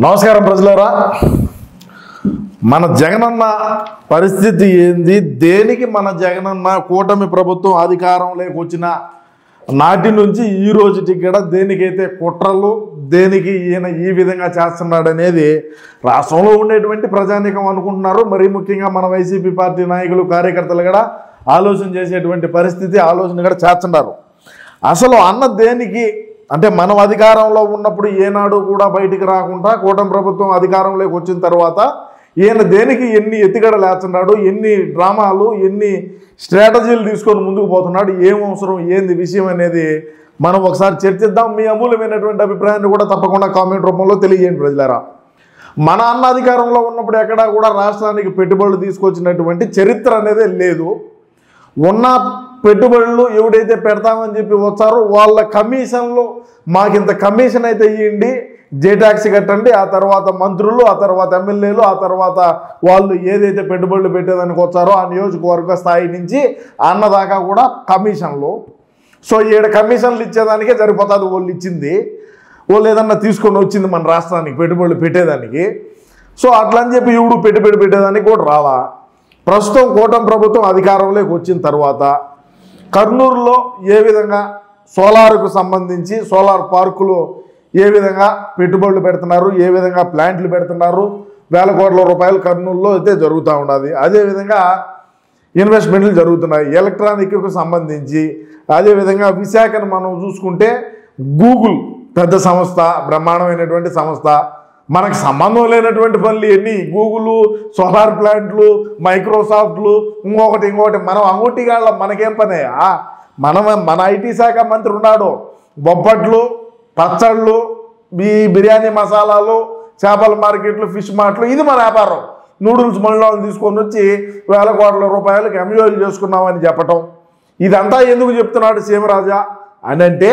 నమస్కారం ప్రజలారా. మన జగనన్న పరిస్థితి ఏంది? దేనికి మన జగనన్న కూటమి ప్రభుత్వం అధికారంలోకి వచ్చిన నాటి నుంచి ఈ రోజుకి కూడా దేనికైతే కుట్రలు, దేనికి ఈయన ఈ విధంగా చేస్తున్నాడు అనేది రాష్ట్రంలో ఉండేటువంటి ప్రజానీకం అనుకుంటున్నారు. మరీ ముఖ్యంగా మన వైసీపీ పార్టీ నాయకులు, కార్యకర్తలు కూడా ఆలోచన చేసేటువంటి పరిస్థితి, ఆలోచన కూడా చేస్తున్నారు. అసలు అన్న దేనికి అంటే మనం అధికారంలో ఉన్నప్పుడు ఏనాడు కూడా బయటికి రాకుండా కూటమి ప్రభుత్వం అధికారంలోకి వచ్చిన తర్వాత ఈయన దేనికి ఎన్ని ఎత్తుగడలు వేస్తున్నాడు, ఎన్ని డ్రామాలు, ఎన్ని స్ట్రాటజీలు తీసుకొని ముందుకు పోతున్నాడు, ఏం అవసరం, ఏంది విషయం అనేది మనం ఒకసారి చర్చిద్దాం. మీ అమూల్యమైనటువంటి అభిప్రాయాన్ని కూడా తప్పకుండా కామెంట్ రూపంలో తెలియజేయండి ప్రజలారా. మన అన్న అధికారంలో ఉన్నప్పుడు ఎక్కడా కూడా రాష్ట్రానికి పెట్టుబడులు తీసుకొచ్చినటువంటి చరిత్ర అనేది లేదు. ఉన్న పెట్టుబడులు ఎవడైతే పెడతామని చెప్పి వచ్చారో వాళ్ళ కమిషన్లు, మాకింత కమిషన్ అయితే ఇవ్వండి, జే ట్యాక్స్ కట్టండి, ఆ తర్వాత మంత్రులు, ఆ తర్వాత ఎమ్మెల్యేలు, ఆ తర్వాత వాళ్ళు ఏదైతే పెట్టుబడులు పెట్టేదానికి వచ్చారో ఆ నియోజకవర్గ స్థాయి నుంచి అన్నదాకా కూడా కమిషన్లు. సో 7 కమిషన్లు ఇచ్చేదానికే సరిపోతుంది వాళ్ళు ఇచ్చింది. వాళ్ళు ఏదన్నా తీసుకొని వచ్చింది మన రాష్ట్రానికి పెట్టుబడులు పెట్టేదానికి. సో అట్లా అని చెప్పి ఎవడు పెట్టుబడి పెట్టేదానికి కూడా రావా. ప్రస్తుతం కూటమి ప్రభుత్వం అధికారంలోకి వచ్చిన తర్వాత కర్నూలులో ఏ విధంగా సోలార్కు సంబంధించి సోలార్ పార్కులు ఏ విధంగా పెట్టుబడులు పెడుతున్నారు, ఏ విధంగా ప్లాంట్లు పెడుతున్నారు, వేల కోట్ల రూపాయలు కర్నూలులో అయితే జరుగుతూ ఉన్నది. అదేవిధంగా ఇన్వెస్ట్మెంట్లు జరుగుతున్నాయి ఎలక్ట్రానిక్కు సంబంధించి. అదేవిధంగా విశాఖను మనం చూసుకుంటే గూగుల్ పెద్ద సంస్థ, బ్రహ్మాండమైనటువంటి సంస్థ, మనకు సంబంధం లేనటువంటి పనులు ఎన్ని, గూగుల్, సోలార్ ప్లాంట్లు, మైక్రోసాఫ్ట్లు, ఇంకొకటి మనం అంగొట్టిగాళ్ళ మనకేం పనయ్యా? మన ఐటీ శాఖ మంత్రి ఉన్నాడు, బొబ్బట్లు, పచ్చళ్ళు, బిర్యానీ మసాలాలు, చేపల మార్కెట్లు, ఫిష్ మార్ట్లు, ఇది మన వ్యాపారం. నూడిల్స్ మండలాలు తీసుకొని వచ్చి వేల కోట్ల రూపాయలకి ఎంజాయ్ చేసుకున్నామని చెప్పటం. ఇదంతా ఎందుకు చెప్తున్నాడు సీమరాజా అని అంటే,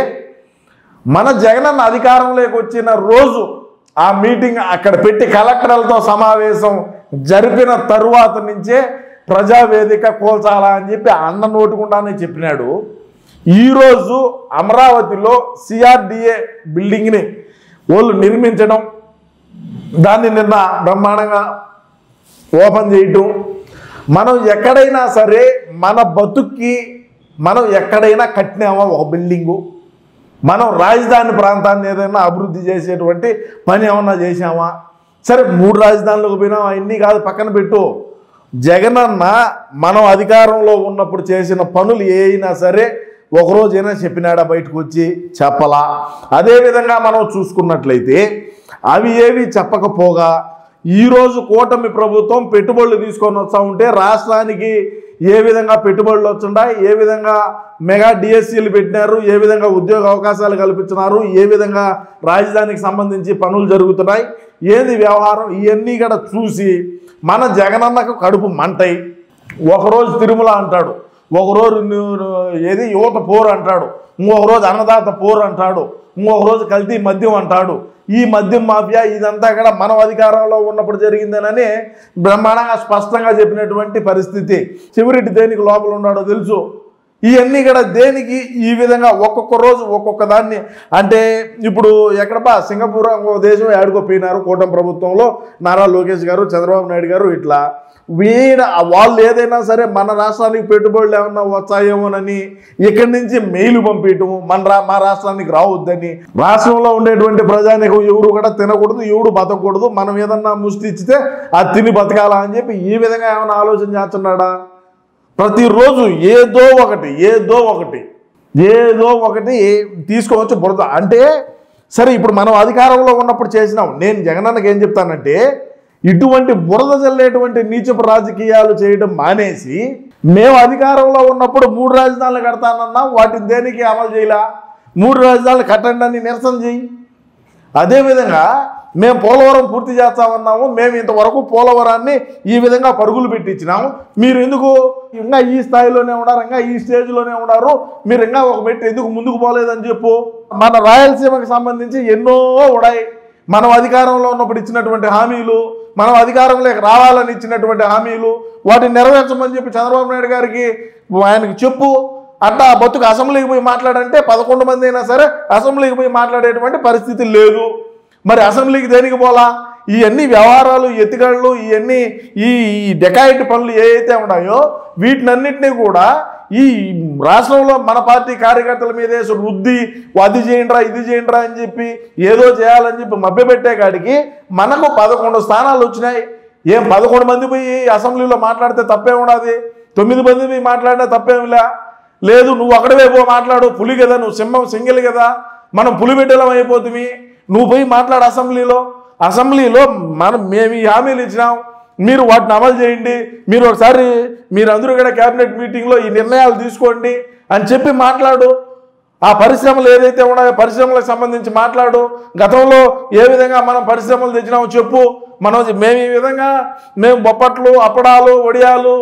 మన జగనన్న అధికారంలోకి వచ్చిన రోజు ఆ మీటింగ్ అక్కడ పెట్టి కలెక్టర్లతో సమావేశం జరిపిన తరువాత నుంచే ప్రజావేదిక కోల్చాలా అని చెప్పి అన్న నోటుకుండానే చెప్పినాడు. ఈరోజు అమరావతిలో సిఆర్డిఏ బిల్డింగ్ని వాళ్ళు నిర్మించడం, దాన్ని నిన్న బ్రహ్మాండంగా ఓపెన్ చేయటం. మనం ఎక్కడైనా సరే మన బతుక్కి మనం ఎక్కడైనా కట్టినామా ఒక బిల్డింగు? మనం రాజధాని ప్రాంతాన్ని ఏదైనా అభివృద్ధి చేసేటువంటి పని ఏమన్నా చేసామా? సరే 3 రాజధానులకు పోయినాం, అవన్నీ కాదు, పక్కన పెట్టు. జగనన్న మనం అధికారంలో ఉన్నప్పుడు చేసిన పనులు ఏ అయినా సరే ఒకరోజైనా చెప్పినాడా? బయటకు వచ్చి చెప్పలా. అదేవిధంగా మనం చూసుకున్నట్లయితే అవి ఏవి చెప్పకపోగా ఈరోజు కూటమి ప్రభుత్వం పెట్టుబడులు తీసుకొని వస్తూ ఉంటే రాష్ట్రానికి ఏ విధంగా పెట్టుబడులు వచ్చున్నాయి, ఏ విధంగా మెగా డిఎస్సీలు పెట్టినారు, ఏ విధంగా ఉద్యోగ అవకాశాలు కల్పించినారు, ఏ విధంగా రాజధానికి సంబంధించి పనులు జరుగుతున్నాయి, ఏది వ్యవహారం, ఇవన్నీ కూడా చూసి మన జగనన్నకు కడుపు మంటై ఒకరోజు తిరుమల అంటాడు, ఒకరోజు ఏది యువత పోరు అంటాడు, ఇంకొక రోజు అన్నదాత పోరు అంటాడు, ఇంకొక రోజు కల్తీ మద్యం అంటాడు. ఈ మద్యం మాఫియా ఇదంతా కూడా మనం అధికారంలో ఉన్నప్పుడు జరిగిందేనని బ్రహ్మాండంగా స్పష్టంగా చెప్పినటువంటి పరిస్థితి. చివరికి దేనికి లోపల ఉన్నాడో తెలుసు. ఇవన్నీ కూడా దేనికి ఈ విధంగా ఒక్కొక్క రోజు ఒక్కొక్క దాన్ని అంటే ఇప్పుడు ఎక్కడపా సింగపూర్ ఇంకో దేశం ఆడుకోపోయినారు కూటమి ప్రభుత్వంలో నారా లోకేష్ గారు, చంద్రబాబు నాయుడు గారు. ఇట్లా వాళ్ళు ఏదైనా సరే మన రాష్ట్రానికి పెట్టుబడులు ఏమన్నా వచ్చాయేమోనని ఇక్కడి నుంచి మెయిల్ పంపించటము, మా రాష్ట్రానికి రావద్దని. రాష్ట్రంలో ఉండేటువంటి ప్రజానికం ఎవరు కూడా తినకూడదు, ఎవడు బతకూడదు, మనం ఏదన్నా ముష్టి ఇచ్చితే అది తిని బతకాలా అని చెప్పి ఈ విధంగా ఏమైనా ఆలోచన చేస్తున్నాడా? ప్రతిరోజు ఏదో ఒకటి తీసుకోవచ్చు బురద. అంటే సరే ఇప్పుడు మనం అధికారంలో ఉన్నప్పుడు చేసినాం. నేను జగనన్నకి ఏం చెప్తానంటే, ఇటువంటి బురద చల్లేటువంటి నీచపు రాజకీయాలు చేయడం మానేసి, మేము అధికారంలో ఉన్నప్పుడు 3 రాజధానులు కడతానన్నా వాటిని దేనికి అమలు చేయలా, 3 రాజధానులు కట్టండి అని నిరసన చేయి. అదేవిధంగా మేము పోలవరం పూర్తి చేస్తామన్నాము, మేము ఇంతవరకు పోలవరాన్ని ఈ విధంగా పరుగులు పెట్టించినాము, మీరు ఎందుకు ఇంకా ఈ స్థాయిలోనే ఉన్నారు, ఇంకా ఈ స్టేజ్లోనే ఉన్నారు, మీరు ఇంకా ఒక మెట్టు ఎందుకు ముందుకు పోలేదని చెప్పు. మన రాయలసీమకు సంబంధించి ఎన్నో ఉన్నాయి. మనం అధికారంలో ఉన్నప్పుడు ఇచ్చినటువంటి హామీలు, మనం అధికారంలోకి రావాలని ఇచ్చినటువంటి హామీలు, వాటిని నెరవేర్చమని చెప్పి చంద్రబాబు నాయుడు గారికి ఆయనకి చెప్పు. అట్లా బతుకు అసెంబ్లీకి పోయి మాట్లాడంటే 11 మంది అయినా సరే అసెంబ్లీకి పోయి మాట్లాడేటువంటి పరిస్థితి లేదు. మరి అసెంబ్లీకి దేనికి పోలా? ఇవన్నీ వ్యవహారాలు, ఎత్తుగడలు, ఇవన్నీ ఈ డెకాయిట్ పనులు ఏవైతే ఉన్నాయో వీటినన్నింటినీ కూడా ఈ రాష్ట్రంలో మన పార్టీ కార్యకర్తల మీద రుద్ది అది చేయండిరా ఇది చేయండిరా అని చెప్పి ఏదో చేయాలని చెప్పి మభ్యపెట్టే కాడికి మనకు 11 స్థానాలు వచ్చినాయి. ఏం 11 మంది పోయి అసెంబ్లీలో మాట్లాడితే తప్పే ఉన్నది? 9 మంది పోయి మాట్లాడినా తప్పేమిలే. లేదు, నువ్వు అక్కడే పో మాట్లాడు, పులి కదా, నువ్వు సింగిల్ కదా, మనం పులిబిడ్డలం అయిపోతుంది, నువ్వు పోయి మాట్లాడు అసెంబ్లీలో మేము ఈ హామీలు ఇచ్చినాం, మీరు వాటిని అమలు చేయండి, మీరు ఒకసారి మీరందరూ కూడా క్యాబినెట్ మీటింగ్లో ఈ నిర్ణయాలు తీసుకోండి అని చెప్పి మాట్లాడు. ఆ పరిశ్రమలు ఏదైతే ఉన్నాయో పరిశ్రమలకు సంబంధించి మాట్లాడు. గతంలో ఏ విధంగా మనం పరిశ్రమలు తెచ్చినామో చెప్పు. మేము ఈ విధంగా బొప్పట్లు, అప్పడాలు, వడియాలు,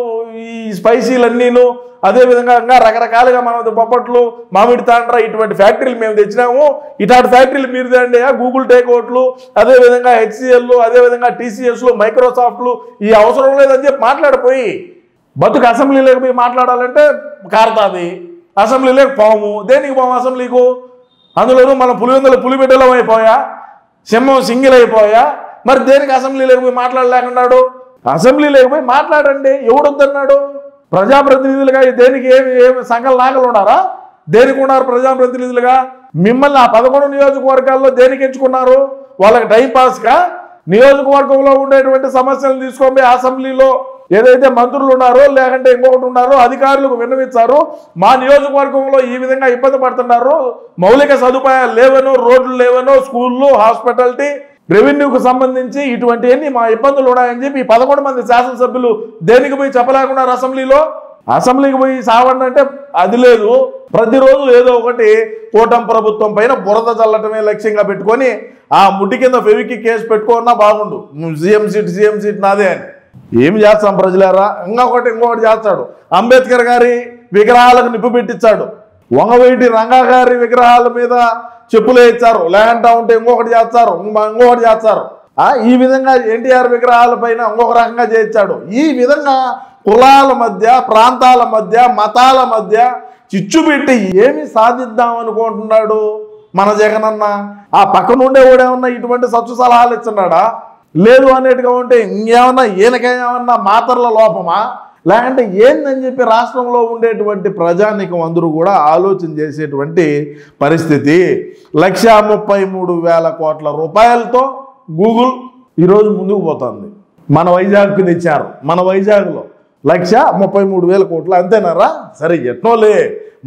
ఈ స్పైసీలన్నీను, అదేవిధంగా ఇంకా రకరకాలుగా మనం బొప్పట్లు, మామిడి తాండ్ర ఇటువంటి ఫ్యాక్టరీలు మేము తెచ్చినాము, ఇట్లాంటి ఫ్యాక్టరీలు మీరు తండి. గూగుల్ టేక్అవుట్లు, అదేవిధంగా హెచ్సిఎల్, అదేవిధంగా టీసీఎస్లు, మైక్రోసాఫ్ట్లు ఈ అవసరం లేదని చెప్పి మాట్లాడిపోయి బతుకు అసెంబ్లీలోకి పోయి మాట్లాడాలంటే కారతాది. అసెంబ్లీలోకి పోము. దేనికి పోము అసెంబ్లీకు? అందులోనూ మనం పులిబిడ్డలం అయిపోయా, సింగిల్ అయిపోయా. మరి దేనికి అసెంబ్లీలోకి పోయి మాట్లాడలేకున్నాడు? అసెంబ్లీలోకి పోయి మాట్లాడండి. ఎవడొద్దన్నాడు? ప్రజాప్రతినిధులుగా దేనికి ఏమి సంకల నాగలు ఉన్నారా? దేనికి ఉన్నారు ప్రజాప్రతినిధులుగా? మిమ్మల్ని ఆ 11 నియోజకవర్గాల్లో దేనికి ఎంచుకున్నారు? వాళ్ళకి టైంపాస్గా నియోజకవర్గంలో ఉండేటువంటి సమస్యలను తీసుకొని అసెంబ్లీలో ఏదైతే మంత్రులు ఉన్నారో లేకంటే ఇంకొకటి ఉన్నారో అధికారులకు విన్నవించారు, మా నియోజకవర్గంలో ఈ విధంగా ఇబ్బంది పడుతున్నారు, మౌలిక సదుపాయాలు లేవనో, రోడ్లు లేవనో, స్కూళ్ళు, హాస్పిటాలిటీ, రెవెన్యూకు సంబంధించి ఇటువంటివన్నీ మా ఇబ్బందులు ఉన్నాయని చెప్పి 11 మంది శాసనసభ్యులు దేనికి పోయి చెప్పలేకున్నారు అసెంబ్లీకి పోయి సావండి అంటే అది లేదు. ప్రతిరోజు ఏదో ఒకటి కూటమి ప్రభుత్వం పైన బురద చల్లటమే లక్ష్యంగా పెట్టుకొని ఆ ముట్టి కింద ఫెవికి కేసు పెట్టుకున్నా బాగుండు, సీఎం సీట్ నాదే అని. ఏమి చేస్తాం ప్రజలారా? ఇంకొకటి చేస్తాడు. అంబేద్కర్ గారి విగ్రహాలకు నిప్పు పెట్టించాడు, వంగవీటి రంగా గారి విగ్రహాల మీద చెప్పులు వేయించారు, లేకంటా ఉంటే ఇంకొకటి చేస్తారు. ఈ విధంగా ఎన్టీఆర్ విగ్రహాల పైన ఇంకొక రకంగా చేయించాడు. ఈ విధంగా కులాల మధ్య, ప్రాంతాల మధ్య, మతాల మధ్య చిచ్చు పెట్టి ఏమి సాధిద్దాం అనుకుంటున్నాడు మన జగనన్న? ఆ పక్కన ఉండేవాడేమన్నా ఇటువంటి సచ్చు సలహాలు ఇస్తున్నాడా? లేదు అనేట్టుగా ఉంటే ఇంకేమన్నా ఈయనకేమన్నా మాత్రల లోపమా, లేకంటే ఏందని చెప్పి రాష్ట్రంలో ఉండేటువంటి ప్రజానీకం అందరూ కూడా ఆలోచన చేసేటువంటి పరిస్థితి. 1,33,000 కోట్ల రూపాయలతో గూగుల్ ఈరోజు ముందుకు పోతుంది. మన వైజాగ్కి తెచ్చారు. మన వైజాగ్లో 1,33,000 కోట్లు అంతేనారా? సరే, ఎట్నోలే,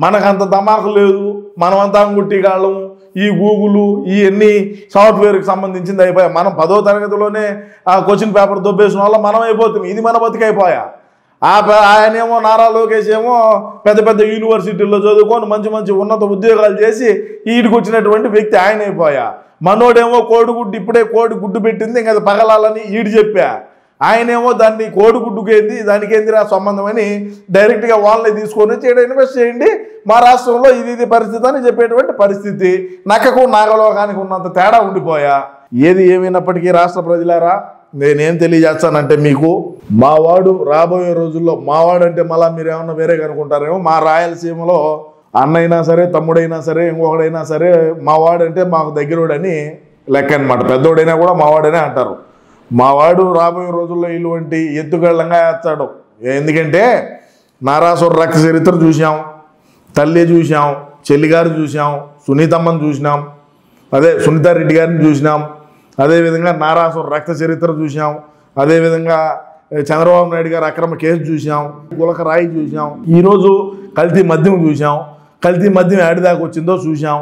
మనకంత ధమాకు లేదు, మనమంతా అంగుట్టిగాళ్ళము. ఈ గూగులు ఇవన్నీ సాఫ్ట్వేర్కి సంబంధించింది అయిపోయా. మనం 10వ తరగతిలోనే ఆ క్వశ్చన్ పేపర్ దొబ్బేసిన వల్ల మనం అయిపోతుంది. ఇది మన బతికైపోయా. ఆయనేమో నారా లోకేష్ ఏమో పెద్ద పెద్ద యూనివర్సిటీల్లో చదువుకొని మంచి ఉన్నత ఉద్యోగాలు చేసి ఈడికి వచ్చినటువంటి వ్యక్తి ఆయన అయిపోయా. మనోడేమో కోడిగుడ్డు, ఇప్పుడే కోడిగుడ్డు పెట్టింది, ఇంకా అది పగలాలని ఈడు చెప్పా. ఆయనేమో దాన్ని కోడిగుడ్డుకేంది, దానికేందిరా సంబంధం అని డైరెక్ట్గా వాళ్ళని తీసుకొని వచ్చి ఇన్వెస్ట్ చేయండి, మా రాష్ట్రంలో ఇది పరిస్థితి అని చెప్పేటువంటి పరిస్థితి. నక్కకు నాగలోకానికి ఉన్నంత తేడా ఉండిపోయా. ఏది ఏమైనప్పటికీ రాష్ట్ర ప్రజలారా, నేనేం తెలియజేస్తానంటే మీకు, మావాడు రాబోయే రోజుల్లో, మావాడు అంటే మళ్ళీ మీరు ఏమన్నా వేరేగా అనుకుంటారేమో, మా రాయలసీమలో అన్నైనా సరే, తమ్ముడైనా సరే, ఇంకొకడైనా సరే, మావాడంటే మాకు దగ్గరోడని లెక్క అనమాట. పెద్దోడైనా కూడా మావాడనే అంటారు. మావాడు రాబోయే రోజుల్లో ఇటువంటి ఎత్తుగళ్ళంగా వేస్తాడు. ఎందుకంటే నారాసుర రక్త చరిత్ర చూసాం, తల్లి చూసాం, చెల్లిగారు చూసాం, సునీతమ్మని చూసినాం, సునీతారెడ్డి గారిని చూసినాం, అదేవిధంగా నారాసుర రక్త చరిత్ర చూసాం, అదేవిధంగా చంద్రబాబు నాయుడు గారు అక్రమ కేసు చూసాం, గులక రాయి చూసాం, ఈరోజు కల్తీ మద్యం చూసాం. కల్తీ మద్యం ఏడిదాకా వచ్చిందో చూసాం.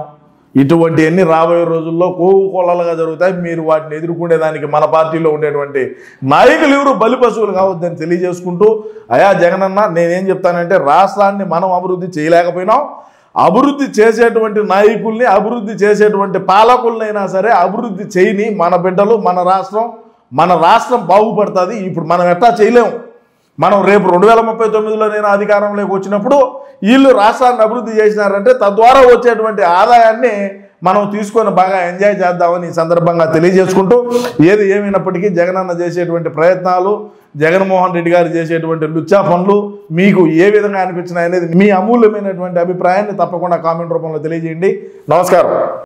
ఇటువంటివన్నీ రాబోయే రోజుల్లో కోకొల్లలుగా జరుగుతాయి. మీరు వాటిని ఎదుర్కొనేదానికి మన పార్టీలో ఉండేటువంటి నాయకులు ఎవరు బలి పశువులు కావద్దని తెలియజేసుకుంటూ, అయా జగనన్న, నేనేం చెప్తానంటే, రాష్ట్రాన్ని మనం అభివృద్ధి చేయలేకపోయినాం, అభివృద్ధి చేసేటువంటి నాయకుల్ని, అభివృద్ధి చేసేటువంటి పాలకులనైనా సరే అభివృద్ధి చేయని మన బిడ్డలు, మన రాష్ట్రం బాగుపడుతుంది. ఇప్పుడు మనం ఎట్లా చేయలేము. మనం రేపు 2039లో నేను అధికారంలోకి వచ్చినప్పుడు వీళ్ళు రాష్ట్రాన్ని అభివృద్ధి చేసినారంటే తద్వారా వచ్చేటువంటి ఆదాయాన్ని మనం తీసుకొని బాగా ఎంజాయ్ చేద్దామని ఈ సందర్భంగా తెలియజేసుకుంటూ, ఏది ఏమైనప్పటికీ జగనన్న చేసేటువంటి ప్రయత్నాలు, జగన్మోహన్ రెడ్డి గారు చేసేటువంటి లుచ్చా పనులు మీకు ఏ విధంగా అనిపించినాయి అనేది మీ అమూల్యమైనటువంటి అభిప్రాయాన్ని తప్పకుండా కామెంట్ రూపంలో తెలియజేయండి. నమస్కారం.